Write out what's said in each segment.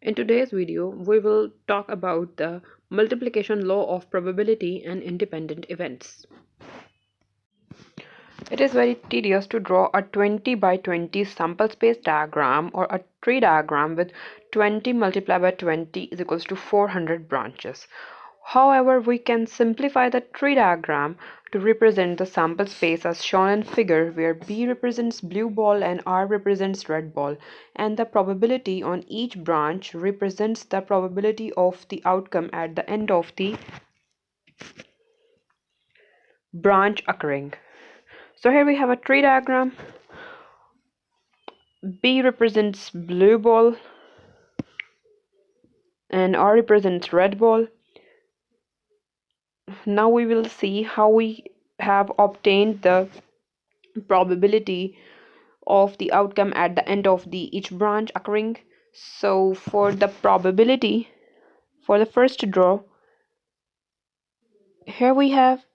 In today's video, we will talk about the multiplication law of probability and independent events. It is very tedious to draw a 20 by 20 sample space diagram or a tree diagram with 20 multiplied by 20 is equals to 400 branches. However, we can simplify the tree diagram to represent the sample space as shown in figure, where B represents blue ball and R represents red ball, and the probability on each branch represents the probability of the outcome at the end of the branch occurring. So here we have a tree diagram. B represents blue ball and R represents red ball. Now we will see how we have obtained the probability of the outcome at the end of the each branch occurring. So for the probability for the first draw, here we have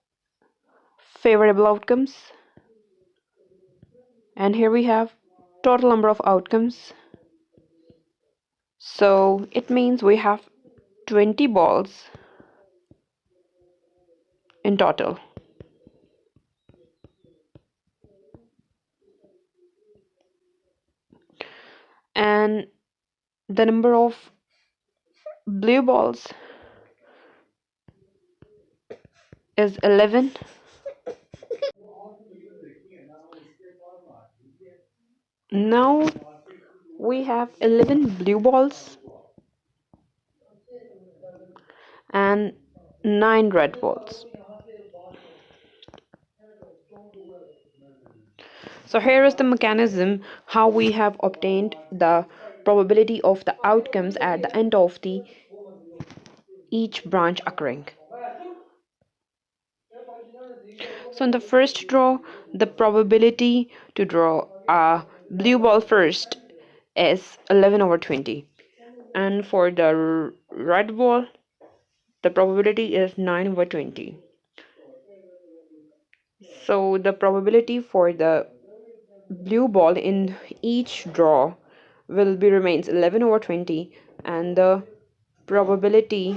favorable outcomes, and here we have total number of outcomes. So it means we have 20 balls in total. And the number of blue balls is 11. Now we have 11 blue balls and 9 red balls. So here is the mechanism how we have obtained the probability of the outcomes at the end of the each branch occurring. So in the first draw, the probability to draw a blue ball first is 11 over 20. And for the red ball, the probability is 9 over 20. So the probability for the blue ball in each draw will be remains 11 over 20, and the probability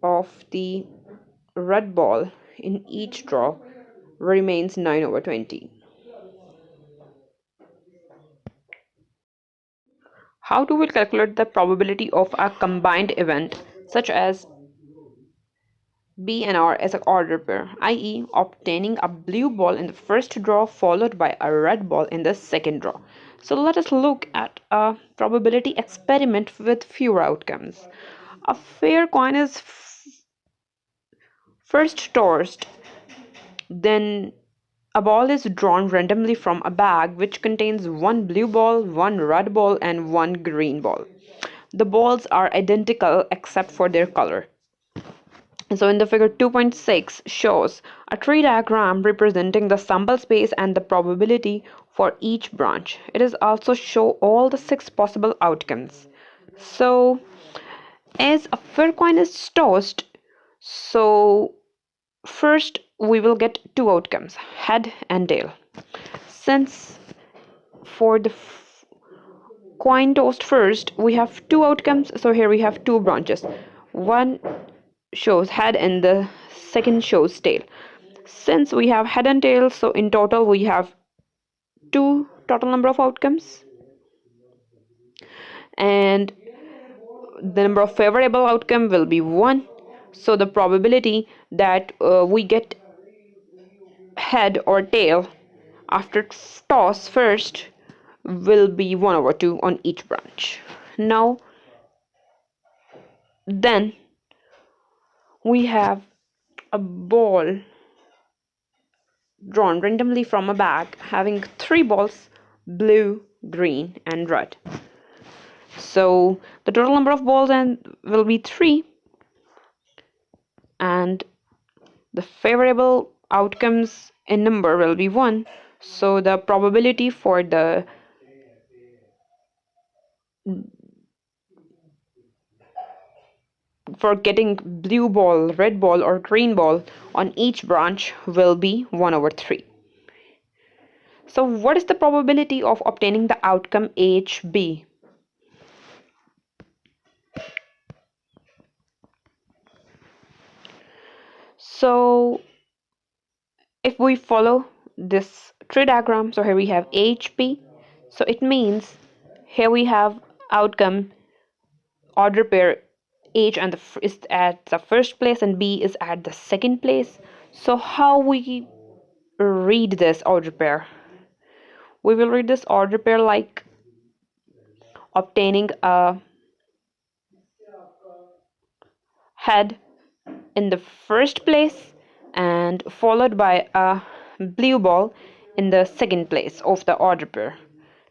of the red ball in each draw remains 9 over 20. How do we calculate the probability of a combined event such as B and R as an order pair, i.e. obtaining a blue ball in the first draw followed by a red ball in the second draw? So let us look at a probability experiment with fewer outcomes. A fair coin is first tossed, then a ball is drawn randomly from a bag which contains one blue ball, one red ball, and one green ball. The balls are identical except for their color. So in the figure 2.6 shows a tree diagram representing the sample space and the probability for each branch. It is also show all the 6 possible outcomes. So as a fair coin is tossed, so first we will get 2 outcomes, head and tail. Since for the coin tossed first we have 2 outcomes, so here we have 2 branches. One shows head and the second shows tail. Since we have head and tail, so in total we have 2 total number of outcomes, and the number of favorable outcome will be 1. So the probability that we get head or tail after toss first will be 1 over 2 on each branch. Now then we have a ball drawn randomly from a bag having 3 balls, blue, green, and red. So the total number of balls will be 3, and the favorable outcomes in number will be 1. So the probability for getting blue ball, red ball, or green ball on each branch will be 1 over 3. So what is the probability of obtaining the outcome HB? So if we follow this tree diagram, so here we have HP, so it means here we have outcome order pair H and is at the first place and B is at the second place. So how we read this order pair? We will read this order pair like obtaining a head in the first place and followed by a blue ball in the second place of the order pair.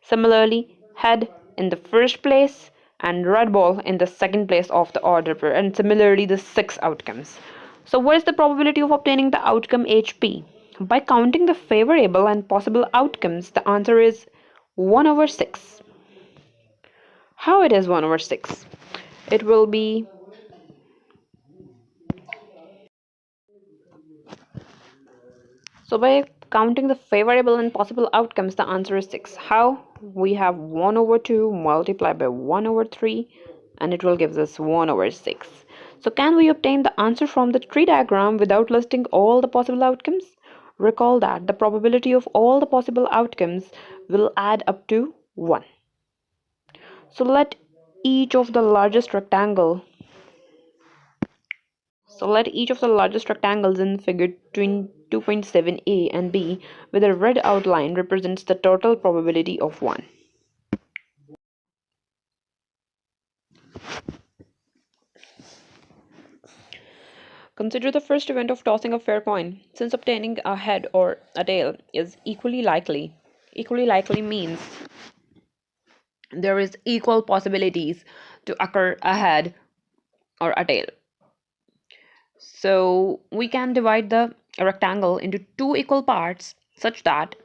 Similarly, head in the first place and red ball in the second place of the order pair, and similarly the six outcomes. So what is the probability of obtaining the outcome HP? By counting the favorable and possible outcomes, the answer is 1 over 6. How it is 1 over 6? It will be, so by counting the favorable and possible outcomes, the answer is 6. How? We have 1 over 2 multiplied by 1 over 3, and it will give us 1 over 6. So can we obtain the answer from the tree diagram without listing all the possible outcomes? Recall that the probability of all the possible outcomes will add up to 1. So let each of the largest rectangle So let each of the largest rectangles in figure 2.7a and b with a red outline represents the total probability of 1. Consider the first event of tossing a fair coin. Since obtaining a head or a tail is equally likely means there is equal possibilities to occur a head or a tail. So we can divide the rectangle into two equal parts such that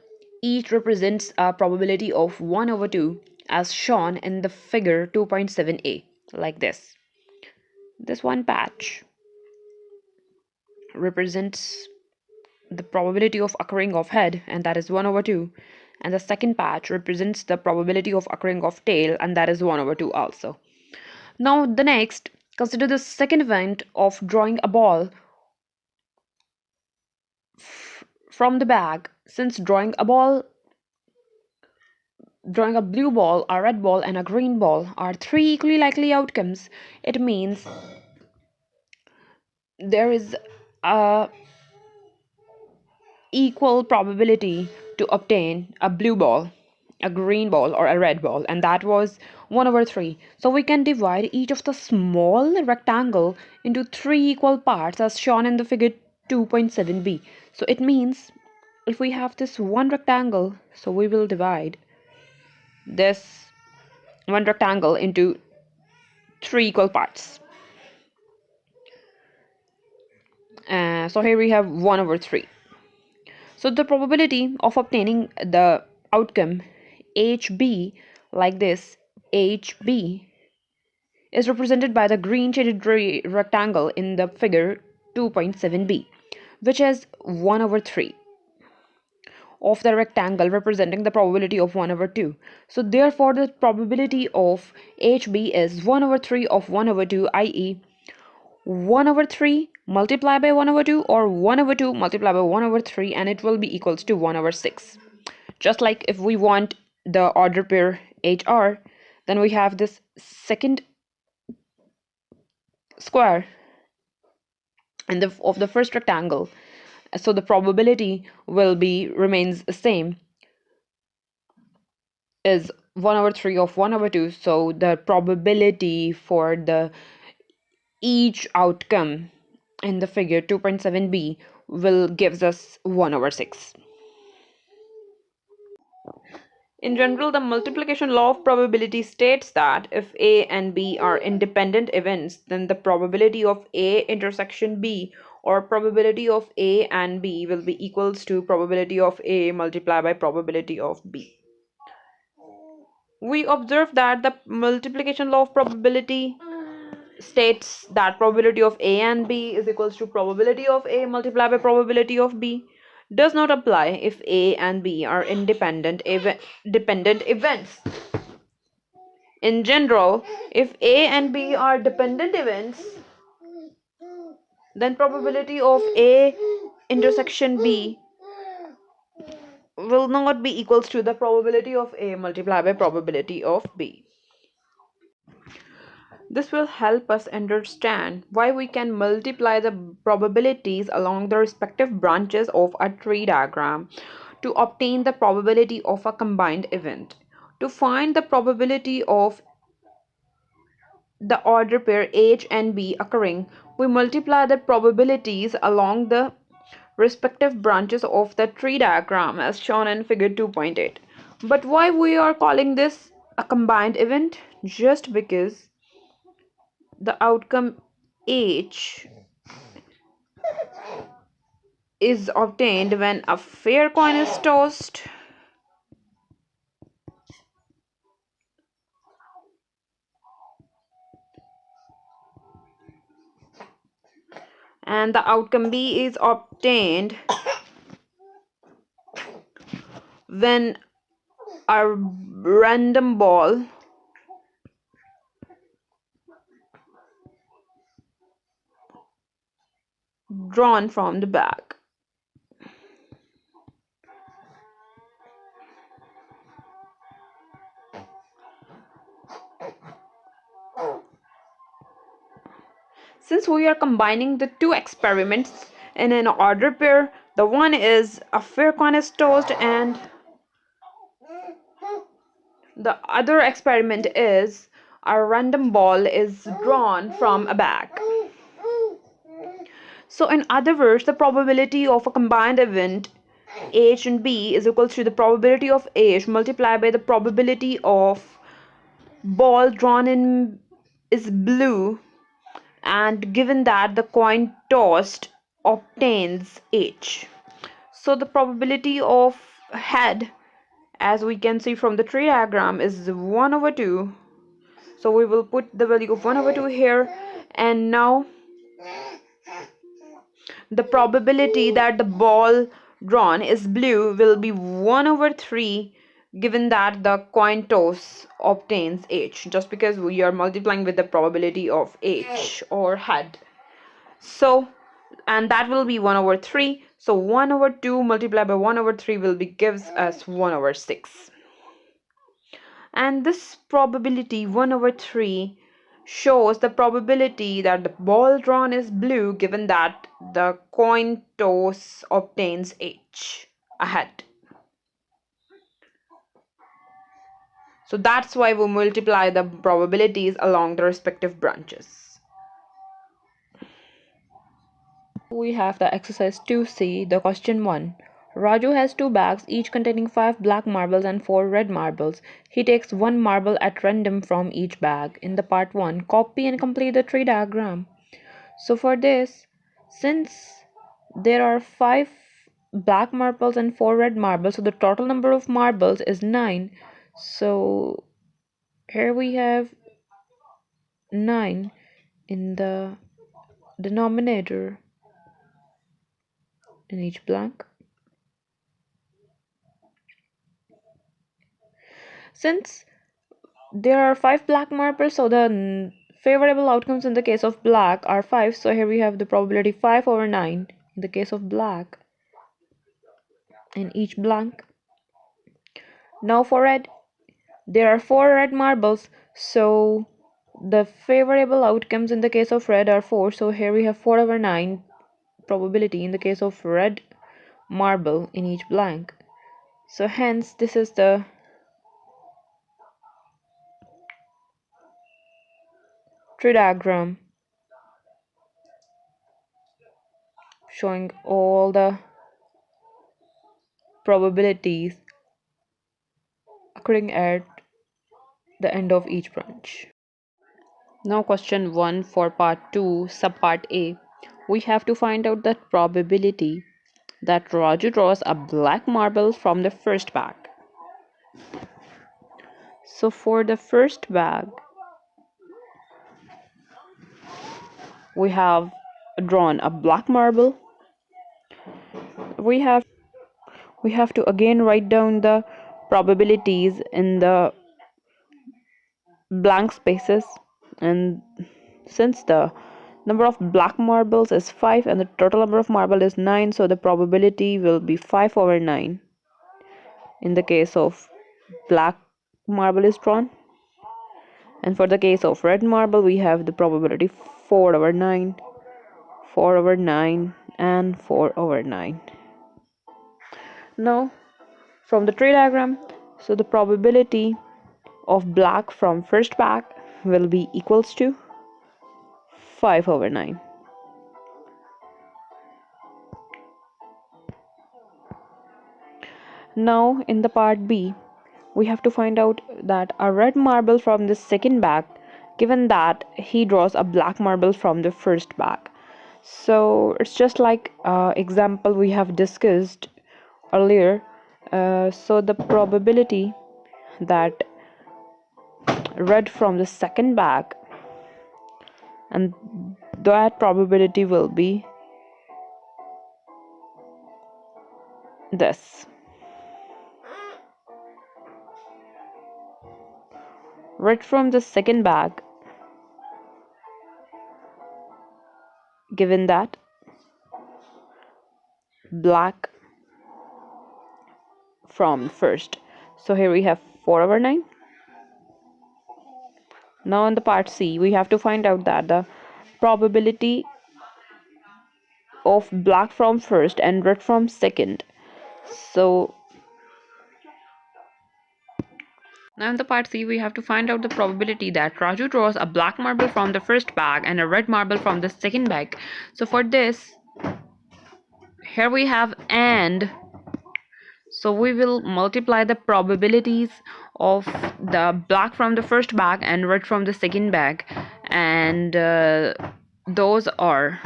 each represents a probability of 1 over 2 as shown in the figure 2.7a, like this. This one patch represents the probability of occurring of head, and that is 1 over 2, and the second patch represents the probability of occurring of tail, and that is 1 over 2 also. Now the next, consider the second event of drawing a ball from the bag. Since drawing a blue ball, a red ball, and a green ball are three equally likely outcomes, it means there is a equal probability to obtain a blue ball, a green ball, or a red ball, and that was 1 over 3. So we can divide each of the small rectangle into three equal parts as shown in the figure 2.7b. So it means if we have this one rectangle, so we will divide this one rectangle into three equal parts. So here we have 1 over 3. So the probability of obtaining the outcome HB, like this, HB is represented by the green shaded rectangle in the figure 2.7b, which is 1 over 3 of the rectangle representing the probability of 1 over 2. So therefore the probability of HB is 1 over 3 of 1 over 2, i.e. 1 over 3 multiplied by 1 over 2, or 1 over 2 multiplied by 1 over 3, and it will be equals to 1 over 6. Just like if we want the order pair HR, then we have this second square and of the first rectangle. So the probability will be remains the same, is 1 over 3 of 1 over 2. So the probability for the each outcome in the figure 2.7b will gives us 1 over 6. In general, the multiplication law of probability states that if A and B are independent events, then the probability of A intersection B, or probability of A and B, will be equals to probability of A multiplied by probability of B. We observe that the multiplication law of probability states that probability of A and B is equals to probability of A multiplied by probability of B does not apply if A and B are dependent events. In general, if A and B are dependent events, then probability of A intersection B will not be equals to the probability of A multiplied by probability of B. This will help us understand why we can multiply the probabilities along the respective branches of a tree diagram to obtain the probability of a combined event. To find the probability of the order pair H and B occurring, we multiply the probabilities along the respective branches of the tree diagram as shown in figure 2.8. But why we are calling this a combined event? Just because the outcome H is obtained when a fair coin is tossed and the outcome B is obtained when a random ball drawn from the bag. Since we are combining the two experiments in an order pair, the one is a fair coin is tossed and the other experiment is a random ball is drawn from a bag. So in other words, the probability of a combined event H and B is equal to the probability of H multiplied by the probability of ball drawn in is blue, and given that the coin tossed obtains H. So the probability of head, as we can see from the tree diagram, is 1 over 2. So we will put the value of 1 over 2 here, and now the probability that the ball drawn is blue will be 1 over 3, given that the coin toss obtains H, just because we are multiplying with the probability of H or head. So, and that will be 1 over 3. So 1 over 2 multiplied by 1 over 3 will be gives us 1 over 6. And this probability 1 over 3 shows the probability that the ball drawn is blue, given that the coin toss obtains H ahead. So that's why we multiply the probabilities along the respective branches. We have the exercise 2C, the question 1. Raju has 2 bags, each containing 5 black marbles and 4 red marbles. He takes 1 marble at random from each bag. In the part 1, copy and complete the tree diagram. So for this, since there are 5 black marbles and 4 red marbles, so the total number of marbles is 9. So here we have 9 in the denominator in each blank. Since there are 5 black marbles, so the favorable outcomes in the case of black are 5. So here we have the probability 5 over 9 in the case of black in each blank. Now for red, there are 4 red marbles, so the favorable outcomes in the case of red are 4. So here we have 4 over 9 probability in the case of red marble in each blank. So hence this is the tree diagram showing all the probabilities occurring at the end of each branch. Now question 1 for part 2, subpart A. We have to find out the probability that Raju draws a black marble from the first bag. So for the first bag, we have drawn a black marble. We have to again write down the probabilities in the blank spaces, and since the Number of black marbles is 5 and the total number of marble is 9, so the probability will be 5 over 9 in the case of black marble is drawn. And for the case of red marble, we have the probability 4 over 9, 4 over 9, and 4 over 9. Now, from the tree diagram, so the probability of black from first bag will be equals to 5 over 9. Now, in the part B, we have to find out that a red marble from the second bag, given that he draws a black marble from the first bag. So it's just like example we have discussed earlier. So the probability that red from the second bag, and that probability will be this. Red from the second bag, given that black from first. So here we have 4 over 9. Now in the part C, we have to find out that the probability of black from first and red from second. So now in the part C, we have to find out the probability that Raju draws a black marble from the first bag and a red marble from the second bag. So for this, here we have and. So we will multiply the probabilities of the black from the first bag and red from the second bag, and those are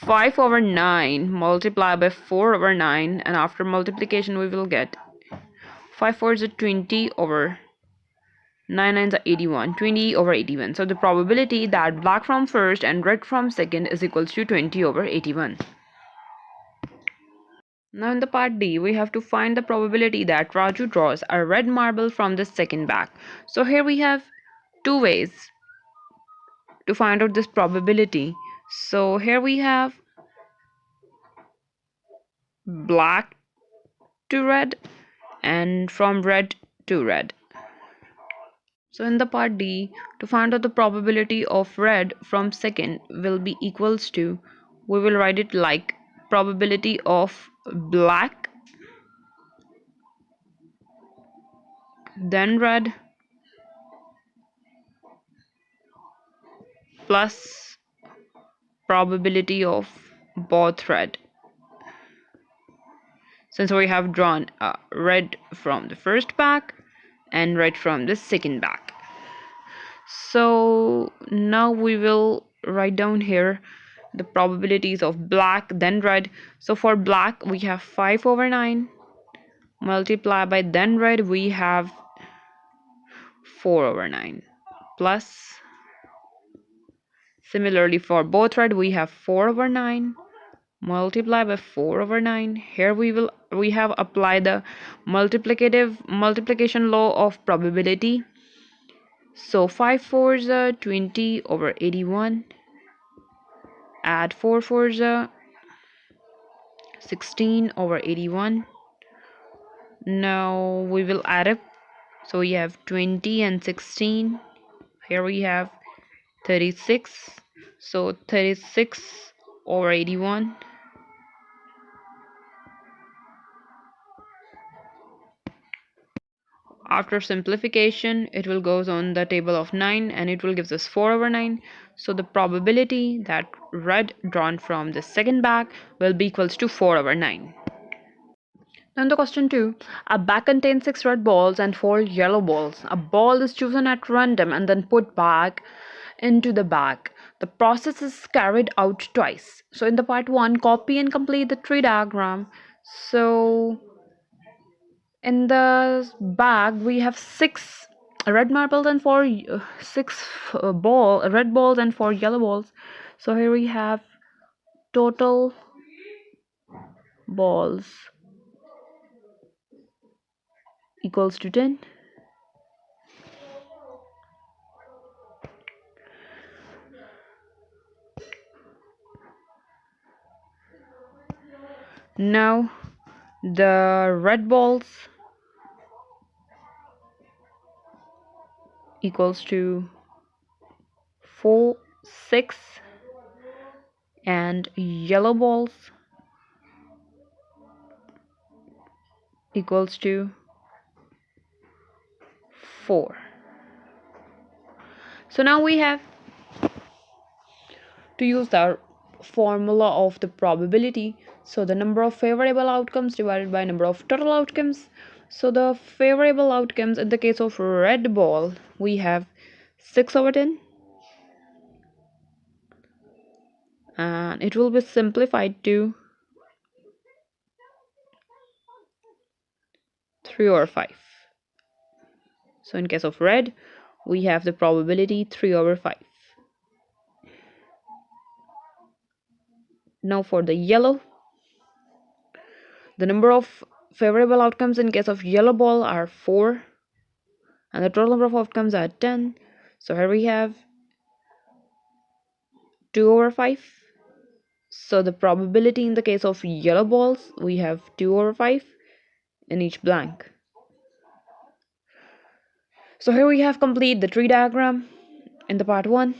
5 over 9 multiplied by 4 over 9, and after multiplication we will get 5 4 is 20 over 9 9 is 81, 20 over 81. So the probability that black from first and red from second is equals to 20 over 81. Now in the part D, we have to find the probability that Raju draws a red marble from the second bag. So here we have two ways to find out this probability. So here we have black to red and from red to red. So in the part D, to find out the probability of red from second will be equals to, we will write it like probability of black, then red, plus probability of both red. Since we have drawn red from the first bag and red from the second bag. So now we will write down here the probabilities of black then red. So for black we have 5 over 9 multiplied by then red we have 4 over 9 plus, similarly for both red we have 4 over 9 multiplied by 4 over 9. Here we have applied the multiplication law of probability. So 5 4s are 20 over 81, add 4 4s are 16 over 81. Now we will add up. So we have 20 and 16. Here we have 36. So 36 over 81. After simplification, it will goes on the table of 9 and it will gives us 4 over 9. So the probability that red drawn from the second bag will be equals to 4 over 9. Then the question 2. A bag contains 6 red balls and 4 yellow balls. A ball is chosen at random and then put back into the bag. The process is carried out twice. So in the part 1, copy and complete the tree diagram. So in the bag we have 6 red marbles and 4 red balls and 4 yellow balls. So here we have total balls equals to 10. Now the red balls equals to 4, 6, and yellow balls equals to 4. So now we have to use the formula of the probability. So the number of favorable outcomes divided by number of total outcomes. So the favorable outcomes in the case of red ball, we have 6/10, and it will be simplified to 3/5. So in case of red, we have the probability 3/5. Now for the yellow, the number of favorable outcomes in case of yellow ball are 4, and the total number of outcomes are 10. So here we have 2/5. So the probability in the case of yellow balls, we have 2/5 in each blank. So here we have complete the tree diagram in the part 1.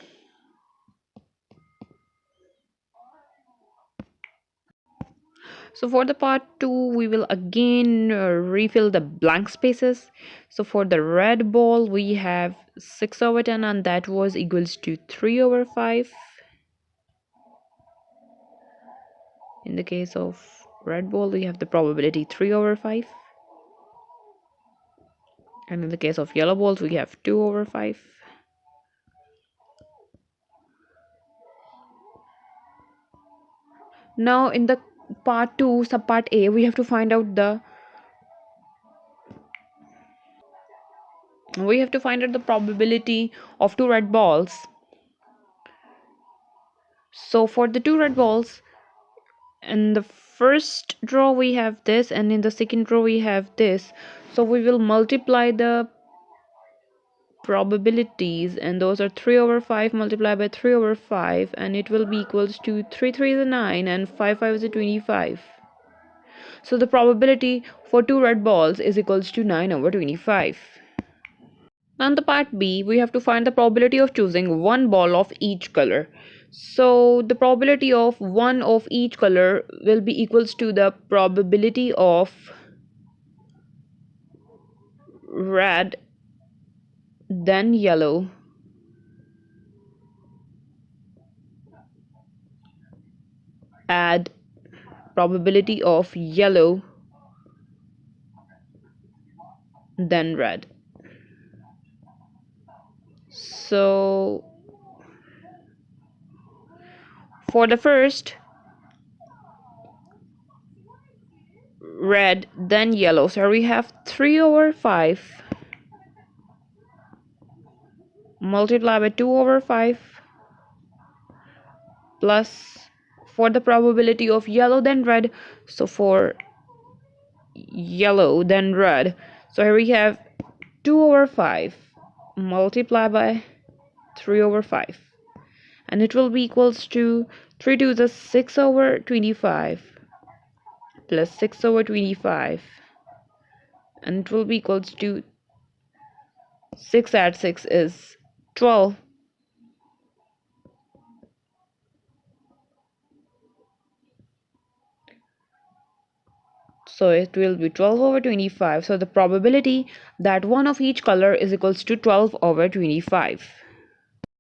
So for the part 2, we will again refill the blank spaces. So for the red ball, we have 6/10, and that was equals to 3/5. In the case of red ball, we have the probability 3/5. And in the case of yellow balls, we have 2/5. Now in the part 2, subpart A, we have to find out the probability of 2 red balls. So for the 2 red balls, in the first row we have this, and in the second row we have this. So we will multiply the probabilities, and those are 3/5 multiplied by 3/5, and it will be equals to 3 3 is 9 and 5 5 is 25. So the probability for 2 red balls is equals to 9/25. And the part B, we have to find the probability of choosing one ball of each color. So the probability of one of each color will be equals to the probability of red, then yellow, add probability of yellow, then red. So for the first, red, then yellow, so we have 3/5 multiplied by 2/5 plus, for the probability of yellow then red, so for yellow then red, so here we have 2/5 multiplied by 3/5, and it will be equals to 3 to the 6/25 plus 6/25, and it will be equals to 6 add 6 is 12. So it will be 12/25. So the probability that one of each color is equals to 12/25.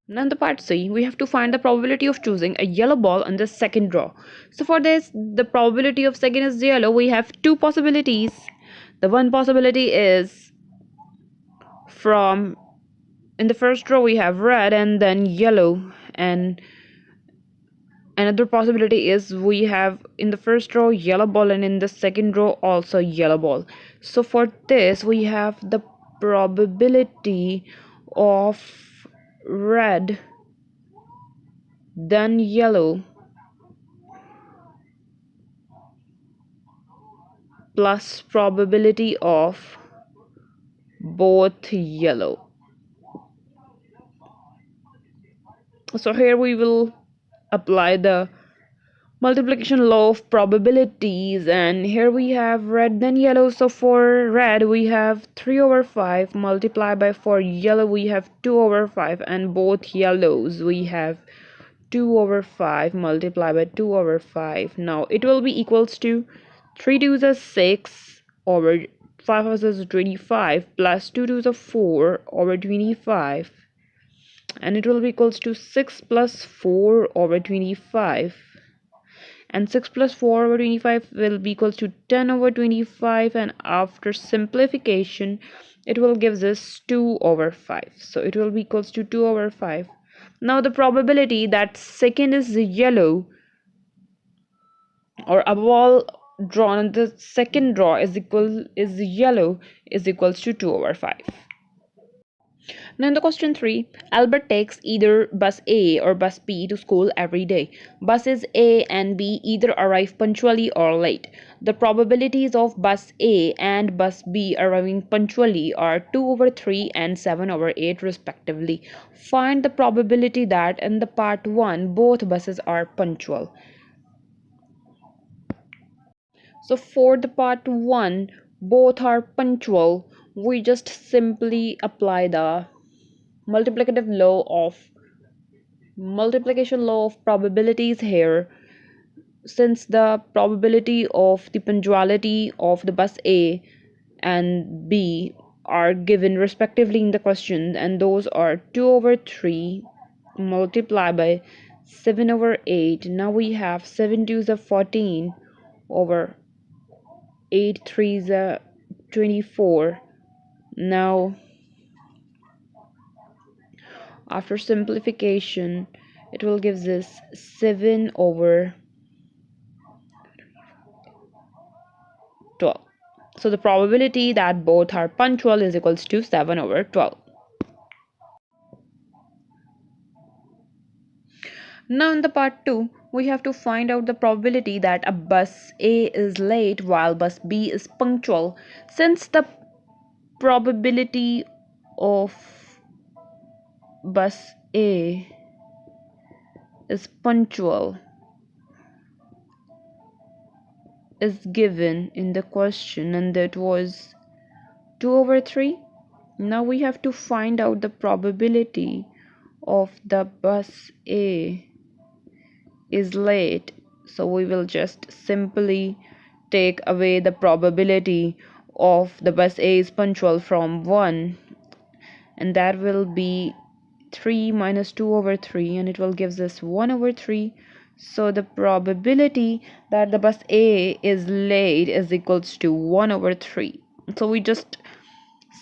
Now in the part C, we have to find the probability of choosing a yellow ball on the second row. So for this, the probability of second is yellow. We have two possibilities. The one possibility is from, in the first row we have red and then yellow, and another possibility is we have in the first row yellow ball and in the second row also yellow ball. So for this, we have the probability of red, then yellow, plus probability of both yellow. So here we will apply the Multiplication law of probabilities, and here we have red then yellow. So for red we have 3 over 5 multiplied by, for yellow we have 2 over 5, and both yellows we have 2 over 5 multiplied by 2 over 5. Now it will be equals to 3 2s are 6 over 5 is 25 plus 2 2s are 4 over 25, and it will be equals to 6 plus 4 over 25, and 6 plus 4 over 25 will be equals to 10 over 25, and after simplification it will give us 2 over 5, so it will be equals to 2 over 5. Now the probability that second is yellow, or a ball drawn on the second draw is yellow, is equals to 2 over 5. Now in the question 3, Albert takes either bus A or bus B to school every day. Buses A and B either arrive punctually or late. The probabilities of bus A and bus B arriving punctually are 2 over 3 and 7 over 8 respectively. Find the probability that in the part 1 both buses are punctual. So for the part 1 both are punctual, we just simply apply the multiplicative law of multiplication law of probabilities here. Since the probability of the punctuality of the bus A and B are given respectively in the question, and those are 2 over 3 multiplied by 7 over 8. Now we have 7 2s are 14 over 8 3s are 24. Now after simplification it will give this 7 over 12. So the probability that both are punctual is equals to 7 over 12. Now in the part 2 we have to find out the probability that a bus A is late while bus B is punctual. Since the probability of bus A is punctual is given in the question, and that was 2 over 3. Now we have to find out the probability of the bus A is late. So we will just simply take away the probability of the bus A is punctual from 1, and that will be 3 minus 2 over 3, and it will give us 1 over 3. So the probability that the bus A is late is equals to 1 over 3. So we just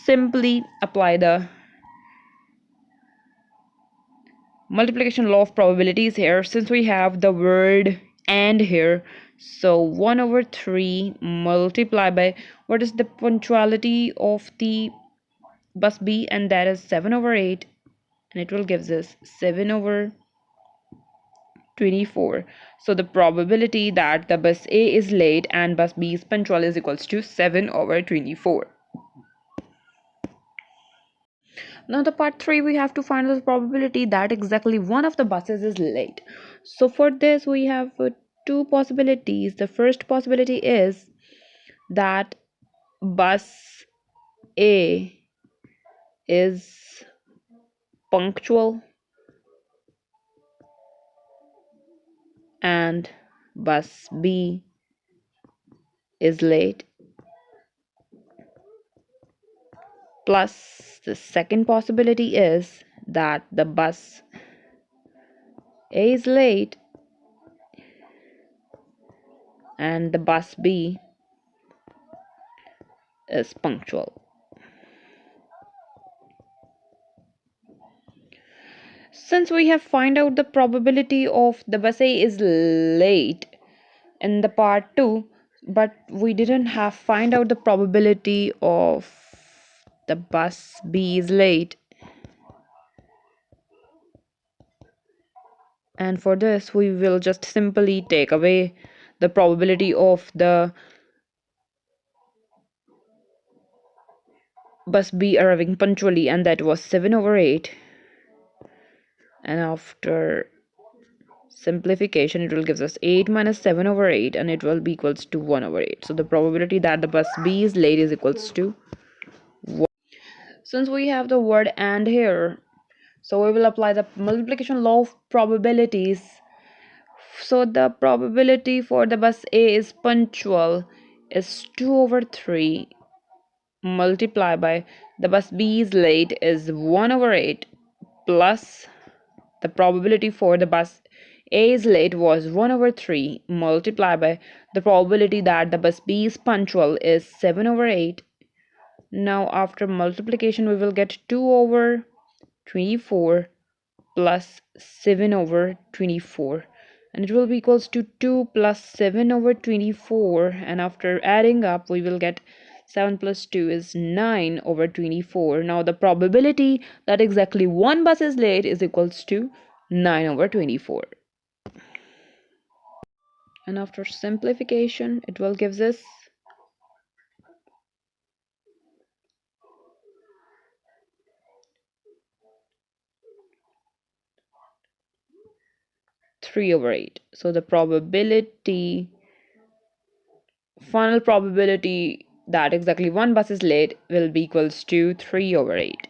simply apply the multiplication law of probabilities here, since we have the word and here. So 1 over 3 multiplied by what is the punctuality of the bus B, and that is 7 over 8, and it will give us 7 over 24. So the probability that the bus A is late and bus B is punctual is equals to 7 over 24. Now the part 3 we have to find the probability that exactly one of the buses is late. So for this we have two possibilities. The first possibility is that bus A is punctual and bus B is late, plus the second possibility is that the bus A is late and the bus B is punctual. Since we have find out the probability of the bus A is late in the part 2, but we didn't have find out the probability of the bus B is late, and for this we will just simply take away the probability of the bus B arriving punctually, and that was 7 over 8, and after simplification, it will give us 8 minus 7 over 8, and it will be equals to 1 over 8. So the probability that the bus B is late is equals to 1. Since we have the word and here, so we will apply the multiplication law of probabilities. So the probability for the bus A is punctual is 2 over 3 multiplied by the bus B is late is 1 over 8 plus the probability for the bus A is late was 1 over 3 multiplied by the probability that the bus B is punctual is 7 over 8. Now after multiplication we will get 2 over 24 plus 7 over 24, and it will be equals to 2 plus 7 over 24, and after adding up we will get 7 plus 2 is 9 over 24. Now the probability that exactly one bus is late is equals to 9 over 24. And after simplification it will give us 3 over 8. So the final probability that exactly one bus is late will be equals to 3 over 8.